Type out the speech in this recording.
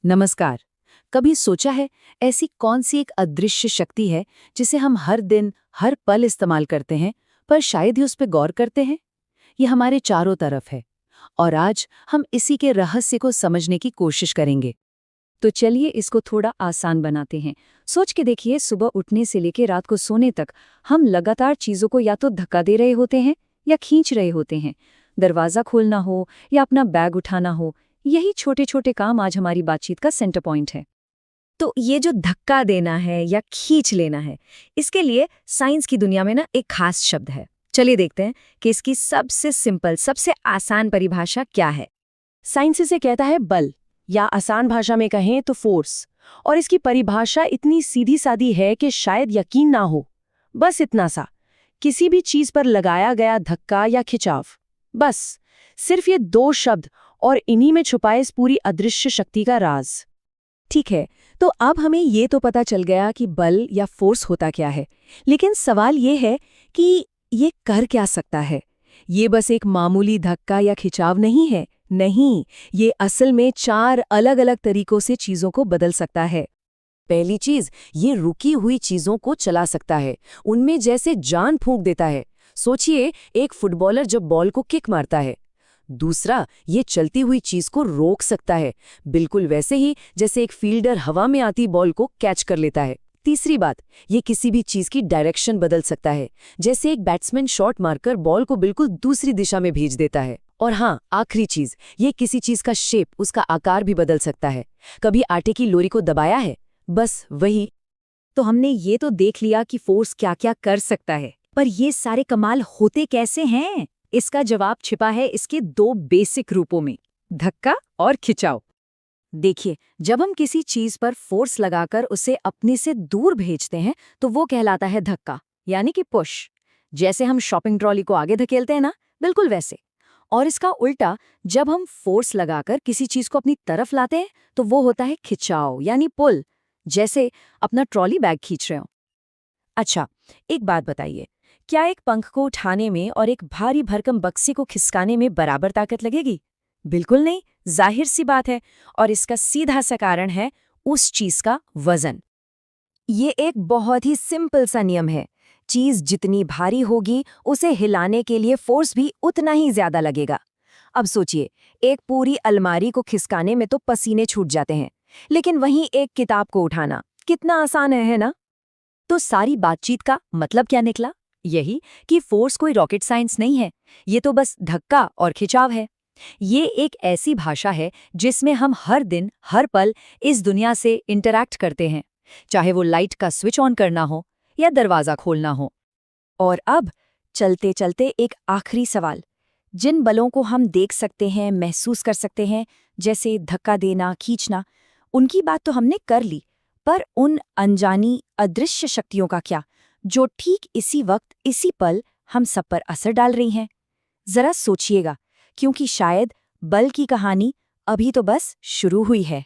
नमस्कार। कभी सोचा है ऐसी कौन सी एक अदृश्य शक्ति है जिसे हम हर दिन हर पल इस्तेमाल करते हैं पर शायद ही उस पर गौर करते हैं? ये हमारे चारों तरफ है और आज हम इसी के रहस्य को समझने की कोशिश करेंगे। तो चलिए इसको थोड़ा आसान बनाते हैं। सोच के देखिए, सुबह उठने से लेकर रात को सोने तक हम लगातार चीजों को या तो धक्का दे रहे होते हैं या खींच रहे होते हैं। दरवाजा खोलना हो या अपना बैग उठाना हो, यही छोटे छोटे काम आज हमारी बातचीत का सेंटर पॉइंट है। तो ये जो धक्का देना है या खींच लेना है, इसके लिए साइंस की दुनिया में एक खास शब्द है। चलिए देखते हैं कि इसकी सबसे सिंपल, सबसे आसान परिभाषा क्या है। साइंस इसे कहता है बल, या आसान भाषा में कहें तो फोर्स। और इसकी परिभाषा इतनी सीधी सादी है कि शायद यकीन ना हो। बस इतना सा, किसी भी चीज पर लगाया गया धक्का या खिंचाव। बस सिर्फ ये दो शब्द, और इन्हीं में छुपा इस पूरी अदृश्य शक्ति का राज। ठीक है, तो अब हमें ये तो पता चल गया कि बल या फोर्स होता क्या है, लेकिन सवाल ये है कि ये कर क्या सकता है। ये बस एक मामूली धक्का या खिंचाव नहीं है। नहीं, ये असल में 4 अलग-अलग तरीकों से चीजों को बदल सकता है। पहली चीज, ये रुकी हुई चीजों को चला सकता है, उनमें जैसे जान फूंक देता है। सोचिए, एक फुटबॉलर जब बॉल को किक मारता है। दूसरा, ये चलती हुई चीज को रोक सकता है, बिल्कुल वैसे ही जैसे एक फील्डर हवा में आती बॉल को कैच कर लेता है। तीसरी बात, ये किसी भी चीज की डायरेक्शन बदल सकता है, जैसे एक बैट्समैन शॉट मारकर बॉल को बिल्कुल दूसरी दिशा में भेज देता है। और हाँ, आखिरी चीज, ये किसी चीज का शेप, उसका आकार भी बदल सकता है। कभी आटे की लोरी को दबाया है? बस वही। तो हमने ये तो देख लिया कि फोर्स क्या-क्या कर सकता है, पर ये सारे कमाल होते कैसे हैं? इसका जवाब छिपा है इसके 2 बेसिक रूपों में, धक्का और खिंचाव। देखिए, जब हम किसी चीज पर फोर्स लगाकर उसे अपने से दूर भेजते हैं तो वो कहलाता है धक्का, यानी कि पुश। जैसे हम शॉपिंग ट्रॉली को आगे धकेलते हैं ना, बिल्कुल वैसे। और इसका उल्टा, जब हम फोर्स लगाकर किसी चीज को अपनी तरफ लाते हैं तो वो होता है खिंचाव, यानी पुल, जैसे अपना ट्रॉली बैग खींच रहे हो। अच्छा, एक बात बताइए, क्या एक पंख को उठाने में और एक भारी भरकम बक्से को खिसकाने में बराबर ताकत लगेगी? बिल्कुल नहीं, जाहिर सी बात है। और इसका सीधा सा कारण है उस चीज का वजन। ये एक बहुत ही सिंपल सा नियम है। चीज जितनी भारी होगी, उसे हिलाने के लिए फोर्स भी उतना ही ज्यादा लगेगा। अब सोचिए, एक पूरी अलमारी को खिसकाने में तो पसीने छूट जाते हैं, लेकिन वहीं एक किताब को उठाना कितना आसान है ना? तो सारी बातचीत का मतलब क्या निकला? यही कि फोर्स कोई रॉकेट साइंस नहीं है, ये तो बस धक्का और खिंचाव है। ये एक ऐसी भाषा है जिसमें हम हर दिन हर पल इस दुनिया से इंटरैक्ट करते हैं, चाहे वो लाइट का स्विच ऑन करना हो या दरवाजा खोलना हो। और अब चलते चलते एक आखिरी सवाल, जिन बलों को हम देख सकते हैं, महसूस कर सकते हैं, जैसे धक्का देना, खींचना, उनकी बात तो हमने कर ली, पर उन अनजानी अदृश्य शक्तियों का क्या, जो ठीक इसी वक्त, इसी पल हम सब पर असर डाल रही हैं? जरा सोचिएगा, क्योंकि शायद बल की कहानी अभी तो बस शुरू हुई है।